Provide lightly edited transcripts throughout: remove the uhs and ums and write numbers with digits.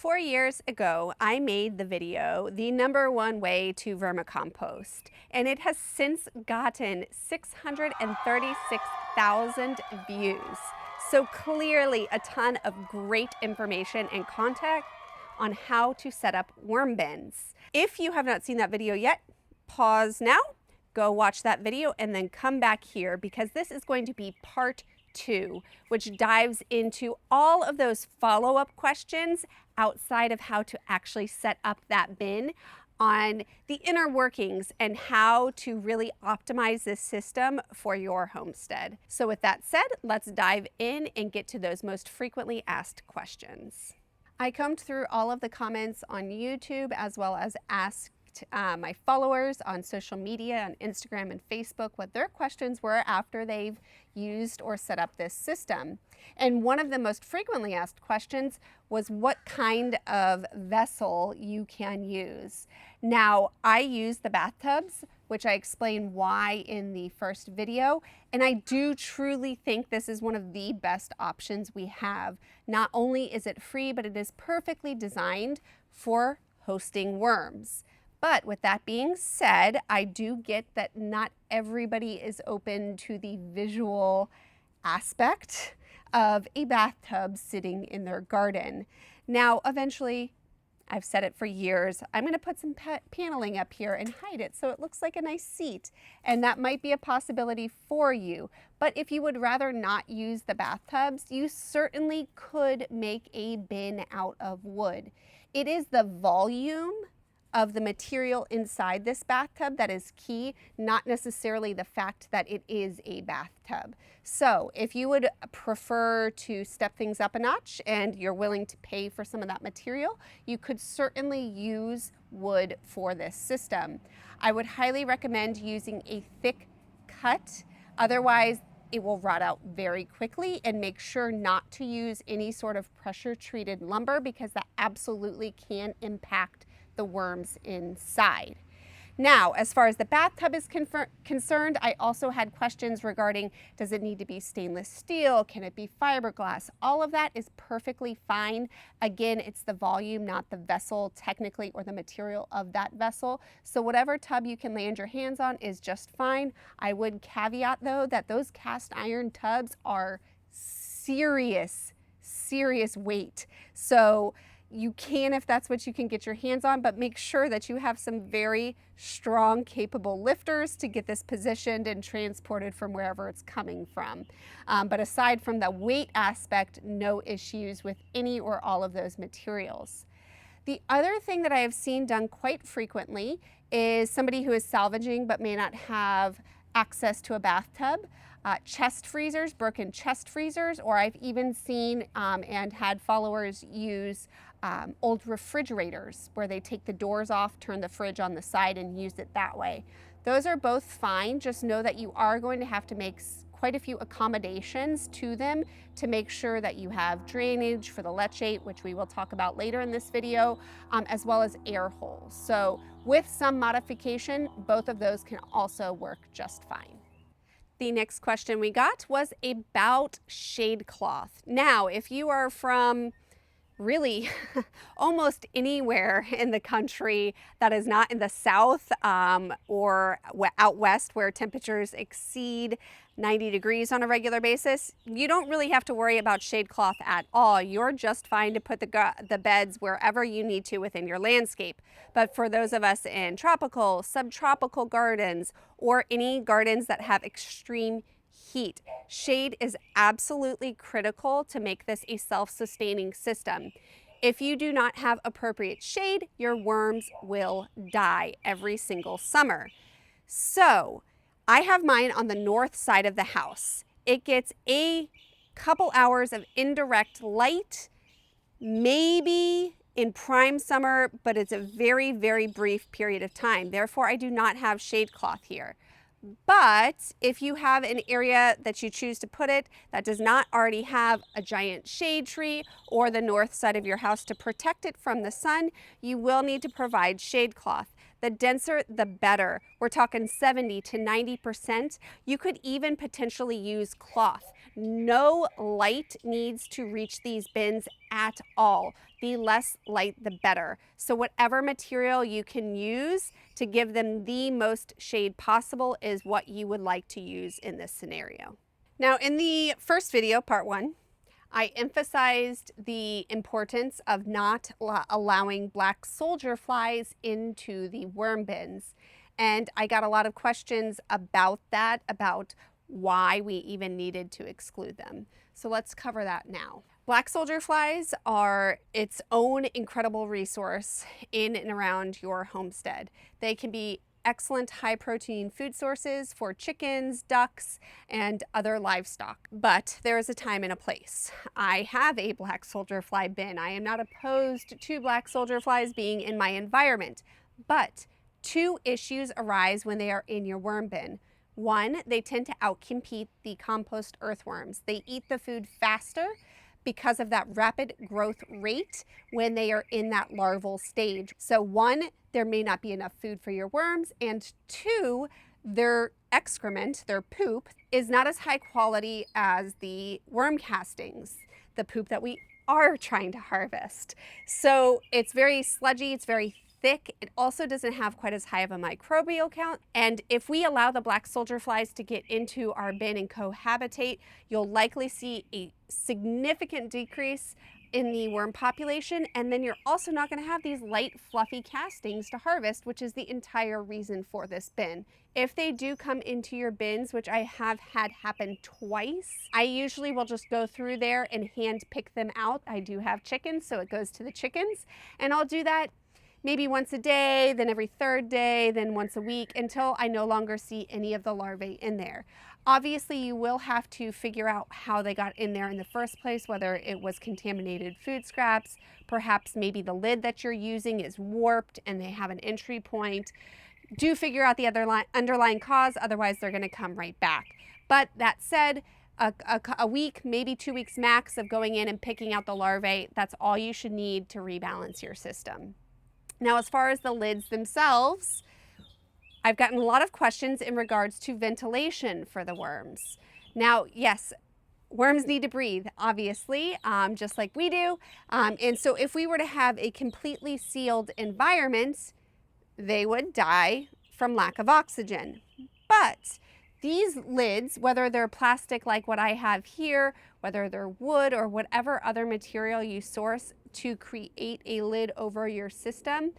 4 years ago, I made the video, the #1 way to vermicompost, and it has since gotten 636,000 views. So clearly a ton of great information and content on how to set up worm bins. If you have not seen that video yet, pause now, go watch that video, and then come back here because this is going to be part 2, which dives into all of those follow-up questions outside of how to actually set up that bin on the inner workings and how to really optimize this system for your homestead. So with that said, let's dive in and get to those most frequently asked questions. I combed through all of the comments on YouTube as well as asked my followers on social media, on Instagram and Facebook, what their questions were after they've used or set up this system. And one of the most frequently asked questions was what kind of vessel you can use. Now, I use the bathtubs, which I explained why in the first video, and I do truly think this is one of the best options we have. Not only is it free, but it is perfectly designed for hosting worms. But with that being said, I do get that not everybody is open to the visual aspect of a bathtub sitting in their garden. Now, eventually, I've said it for years, I'm going to put some paneling up here and hide it so it looks like a nice seat. And that might be a possibility for you. But if you would rather not use the bathtubs, you certainly could make a bin out of wood. It is the volume of the material inside this bathtub that is key, not necessarily the fact that it is a bathtub. So if you would prefer to step things up a notch and you're willing to pay for some of that material, you could certainly use wood for this system. I would highly recommend using a thick cut, otherwise it will rot out very quickly, and make sure not to use any sort of pressure treated lumber because that absolutely can impact the worms inside. Now, as far as the bathtub is concerned, I also had questions regarding, does it need to be stainless steel? Can it be fiberglass? All of that is perfectly fine. Again, it's the volume, not the vessel technically, or the material of that vessel. So whatever tub you can land your hands on is just fine. I would caveat though that those cast iron tubs are serious weight. So you can, if that's what you can get your hands on, but make sure that you have some very strong, capable lifters to get this positioned and transported from wherever it's coming from. But aside from the weight aspect, no issues with any or all of those materials. The other thing that I have seen done quite frequently is somebody who is salvaging but may not have access to a bathtub. Chest freezers, broken chest freezers, or I've even seen and had followers use old refrigerators where they take the doors off, turn the fridge on the side, and use it that way. Those are both fine. Just know that you are going to have to make quite a few accommodations to them to make sure that you have drainage for the leachate, which we will talk about later in this video, as well as air holes. So with some modification, both of those can also work just fine. The next question we got was about shade cloth. Now, if you are from really almost anywhere in the country that is not in the south or out west where temperatures exceed 90 degrees on a regular basis, you don't really have to worry about shade cloth at all. You're just fine to put the beds wherever you need to within your landscape. But for those of us in tropical, subtropical gardens, or any gardens that have extreme heat, shade is absolutely critical to make this a self-sustaining system. If you do not have appropriate shade, your worms will die every single summer. So I have mine on the north side of the house. It gets a couple hours of indirect light, maybe in prime summer, but it's a very, very brief period of time. Therefore, I do not have shade cloth here. But if you have an area that you choose to put it that does not already have a giant shade tree or the north side of your house to protect it from the sun, you will need to provide shade cloth. The denser, the better. We're talking 70 to 90%. You could even potentially use cloth. No light needs to reach these bins at all. The less light, the better. So whatever material you can use to give them the most shade possible is what you would like to use in this scenario. Now, in the first video, part 1, I emphasized the importance of not allowing black soldier flies into the worm bins. And I got a lot of questions about that, about why we even needed to exclude them. So let's cover that now. Black soldier flies are its own incredible resource in and around your homestead. They can be excellent high protein food sources for chickens, ducks, and other livestock. But there is a time and a place. I have a black soldier fly bin. I am not opposed to black soldier flies being in my environment, but 2 issues arise when they are in your worm bin. 1, they tend to outcompete the compost earthworms. They eat the food faster because of that rapid growth rate when they are in that larval stage. So 1, there may not be enough food for your worms, and 2, their excrement, their poop, is not as high quality as the worm castings, the poop that we are trying to harvest. So it's very sludgy, it's very thick. It also doesn't have quite as high of a microbial count. And if we allow the black soldier flies to get into our bin and cohabitate, you'll likely see a significant decrease in the worm population. And then you're also not going to have these light, fluffy castings to harvest, which is the entire reason for this bin. If they do come into your bins, which I have had happen twice, I usually will just go through there and hand pick them out. I do have chickens, so it goes to the chickens. And I'll do that maybe once a day, then every 3rd day, then once a week, until I no longer see any of the larvae in there. Obviously, you will have to figure out how they got in there in the first place, whether it was contaminated food scraps, perhaps maybe the lid that you're using is warped and they have an entry point. Do figure out the underlying cause, otherwise they're going to come right back. But that said, a week, maybe 2 weeks max of going in and picking out the larvae, that's all you should need to rebalance your system. Now, as far as the lids themselves, I've gotten a lot of questions in regards to ventilation for the worms. Now, yes, worms need to breathe, obviously, just like we do. And so if we were to have a completely sealed environment, they would die from lack of oxygen. But these lids, whether they're plastic like what I have here, whether they're wood or whatever other material you source to create a lid over your system,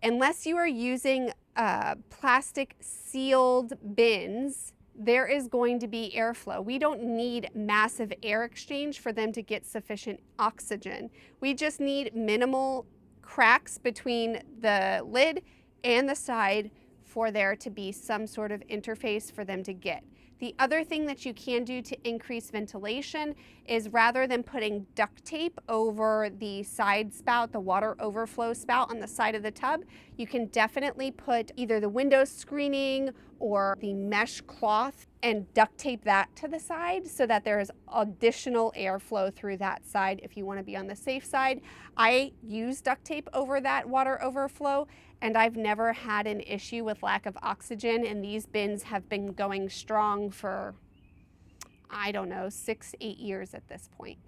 unless you are using plastic sealed bins, there is going to be airflow. We don't need massive air exchange for them to get sufficient oxygen. We just need minimal cracks between the lid and the side for there to be some sort of interface for them to get. The other thing that you can do to increase ventilation is, rather than putting duct tape over the side spout, the water overflow spout on the side of the tub, you can definitely put either the window screening or the mesh cloth and duct tape that to the side so that there is additional airflow through that side if you want to be on the safe side. I use duct tape over that water overflow, and I've never had an issue with lack of oxygen, and these bins have been going strong for, I don't know, 6-8 years at this point.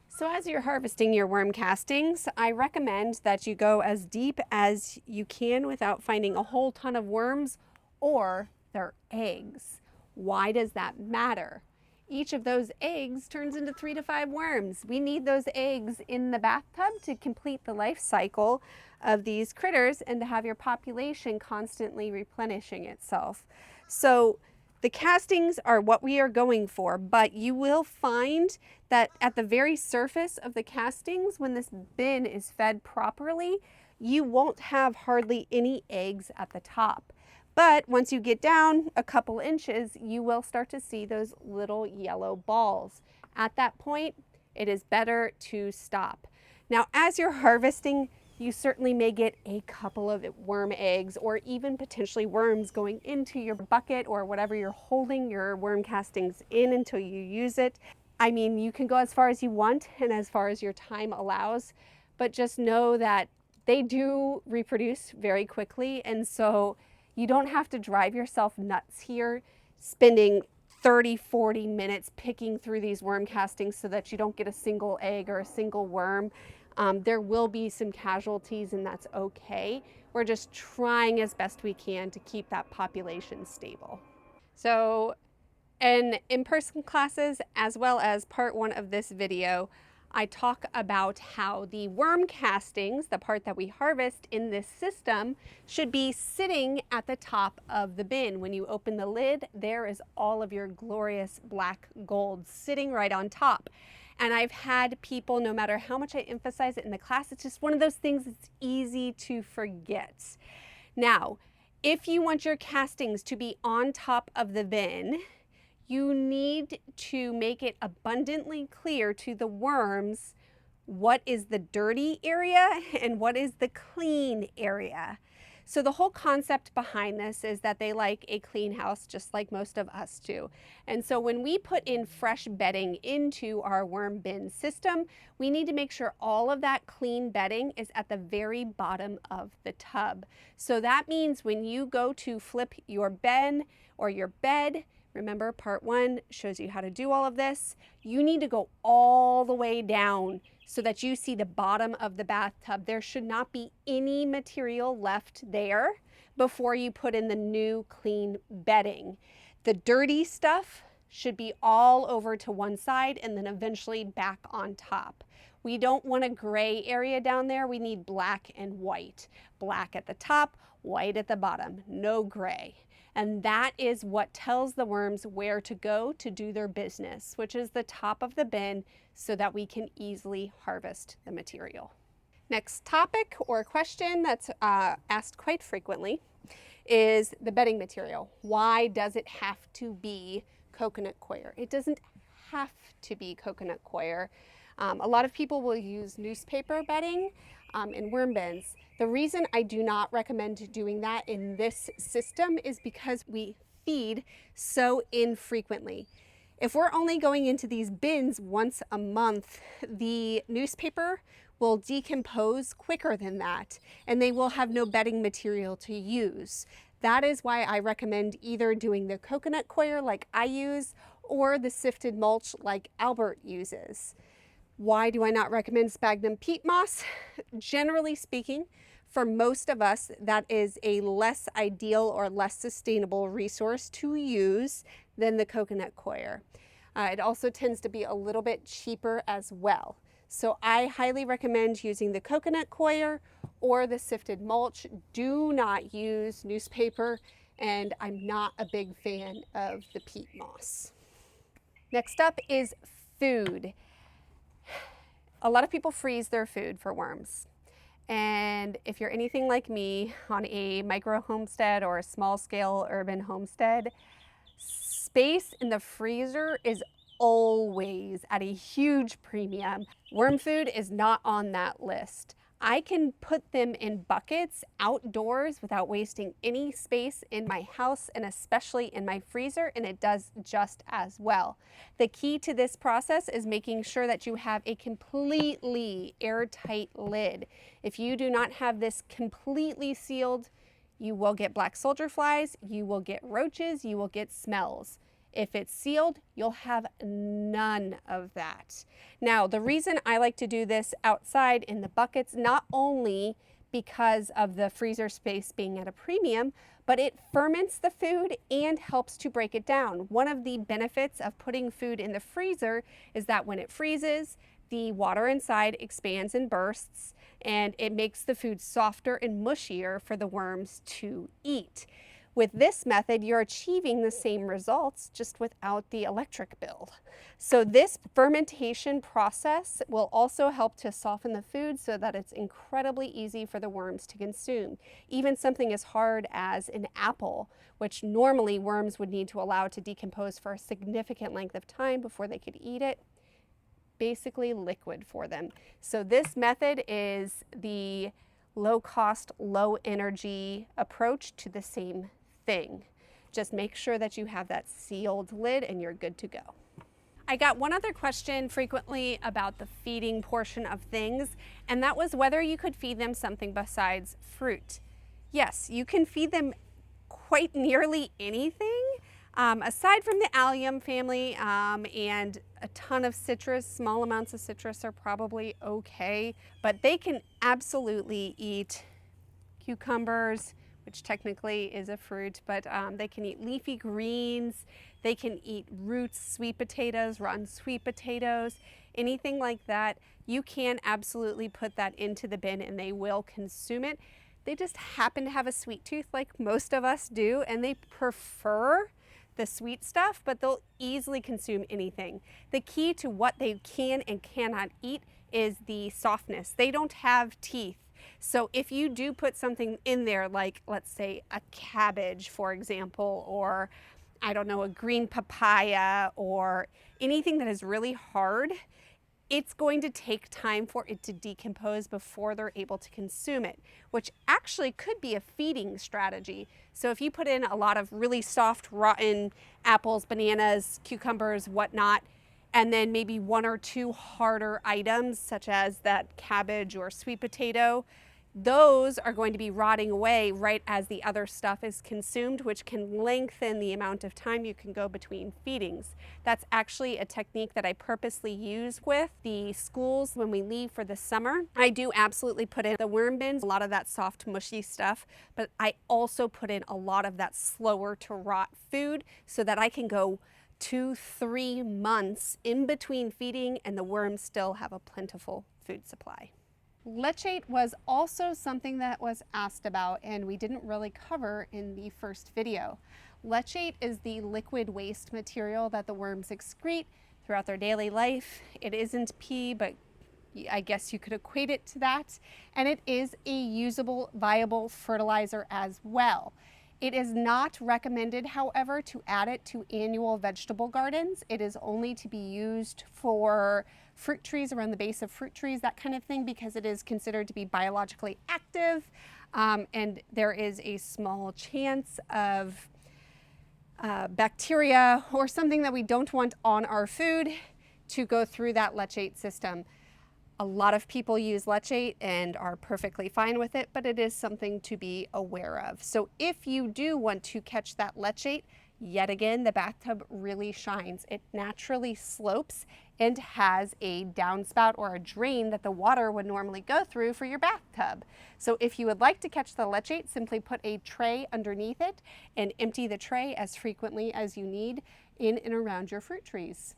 So as you're harvesting your worm castings, I recommend that you go as deep as you can without finding a whole ton of worms or their eggs. Why does that matter? Each of those eggs turns into 3 to 5 worms. We need those eggs in the bathtub to complete the life cycle of these critters and to have your population constantly replenishing itself. So the castings are what we are going for, but you will find that at the very surface of the castings, when this bin is fed properly, you won't have hardly any eggs at the top. But once you get down a couple inches, you will start to see those little yellow balls. At that point, it is better to stop. Now, as you're harvesting, you certainly may get a couple of worm eggs or even potentially worms going into your bucket or whatever you're holding your worm castings in until you use it. I mean, you can go as far as you want and as far as your time allows, but just know that they do reproduce very quickly, and so you don't have to drive yourself nuts here, spending 30-40 minutes picking through these worm castings so that you don't get a single egg or a single worm. There will be some casualties, and that's okay. We're just trying as best we can to keep that population stable. So in in-person classes, as well as part 1 of this video, I talk about how the worm castings, the part that we harvest in this system, should be sitting at the top of the bin. When you open the lid, there is all of your glorious black gold sitting right on top. And I've had people, no matter how much I emphasize it in the class, it's just one of those things that's easy to forget. Now, if you want your castings to be on top of the bin, you need to make it abundantly clear to the worms what is the dirty area and what is the clean area. So the whole concept behind this is that they like a clean house, just like most of us do. And so when we put in fresh bedding into our worm bin system, we need to make sure all of that clean bedding is at the very bottom of the tub. So that means when you go to flip your bin or your bed, remember part 1 shows you how to do all of this, you need to go all the way down so that you see the bottom of the bathtub. There should not be any material left there before you put in the new clean bedding. The dirty stuff should be all over to one side and then eventually back on top. We don't want a gray area down there. We need black and white. Black at the top, white at the bottom, no gray. And that is what tells the worms where to go to do their business, which is the top of the bin, so that we can easily harvest the material. Next topic or question that's asked quite frequently is the bedding material. Why does it have to be coconut coir? It doesn't have to be coconut coir. A lot of people will use newspaper bedding in worm bins. The reason I do not recommend doing that in this system is because we feed so infrequently. If we're only going into these bins once a month, the newspaper will decompose quicker than that, and they will have no bedding material to use. That is why I recommend either doing the coconut coir like I use or the sifted mulch like Albert uses. Why do I not recommend sphagnum peat moss? Generally speaking, for most of us, that is a less ideal or less sustainable resource to use than the coconut coir. It also tends to be a little bit cheaper as well. So I highly recommend using the coconut coir or the sifted mulch. Do not use newspaper, and I'm not a big fan of the peat moss. Next up is food. A lot of people freeze their food for worms. And if you're anything like me on a micro homestead or a small scale urban homestead, space in the freezer is always at a huge premium. Worm food is not on that list. I can put them in buckets outdoors without wasting any space in my house and especially in my freezer, and it does just as well. The key to this process is making sure that you have a completely airtight lid. If you do not have this completely sealed, you will get black soldier flies, you will get roaches, you will get smells. If it's sealed, you'll have none of that. Now, the reason I like to do this outside in the buckets, not only because of the freezer space being at a premium, but it ferments the food and helps to break it down. One of the benefits of putting food in the freezer is that when it freezes, the water inside expands and bursts, and it makes the food softer and mushier for the worms to eat. With this method, you're achieving the same results, just without the electric bill. So this fermentation process will also help to soften the food so that it's incredibly easy for the worms to consume. Even something as hard as an apple, which normally worms would need to allow to decompose for a significant length of time before they could eat it, basically liquid for them. So this method is the low-cost, low-energy approach to the same thing. Just make sure that you have that sealed lid and you're good to go. I got one other question frequently about the feeding portion of things, and that was whether you could feed them something besides fruit. Yes, you can feed them quite nearly anything, aside from the allium family, and a ton of citrus. Small amounts of citrus are probably okay, but they can absolutely eat cucumbers, which technically is a fruit, but they can eat leafy greens, they can eat roots, sweet potatoes, rotten sweet potatoes, anything like that. You can absolutely put that into the bin and they will consume it. They just happen to have a sweet tooth like most of us do, and they prefer the sweet stuff, but they'll easily consume anything. The key to what they can and cannot eat is the softness. They don't have teeth. So if you do put something in there, like let's say a cabbage, for example, or I don't know, a green papaya or anything that is really hard, it's going to take time for it to decompose before they're able to consume it, which actually could be a feeding strategy. So if you put in a lot of really soft, rotten apples, bananas, cucumbers, whatnot, and then maybe one or two harder items such as that cabbage or sweet potato, those are going to be rotting away right as the other stuff is consumed, which can lengthen the amount of time you can go between feedings. That's actually a technique that I purposely use with the schools when we leave for the summer. I do absolutely put in the worm bins, a lot of that soft, mushy stuff, but I also put in a lot of that slower to rot food so that I can go 2-3 months in between feeding and the worms still have a plentiful food supply. Leachate was also something that was asked about and we didn't really cover in the first video. Leachate is the liquid waste material that the worms excrete throughout their daily life. It isn't pee, but I guess you could equate it to that. And it is a usable, viable fertilizer as well. It is not recommended, however, to add it to annual vegetable gardens. It is only to be used for fruit trees, around the base of fruit trees, that kind of thing, because it is considered to be biologically active, and there is a small chance of bacteria or something that we don't want on our food to go through that leachate system. A lot of people use leachate and are perfectly fine with it, but it is something to be aware of. So if you do want to catch that leachate, yet again, the bathtub really shines. It naturally slopes and has a downspout or a drain that the water would normally go through for your bathtub. So if you would like to catch the leachate, simply put a tray underneath it and empty the tray as frequently as you need in and around your fruit trees.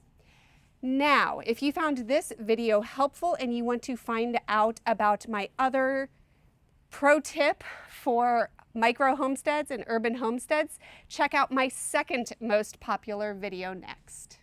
Now, if you found this video helpful and you want to find out about my other pro tip for micro homesteads and urban homesteads, check out my second most popular video next.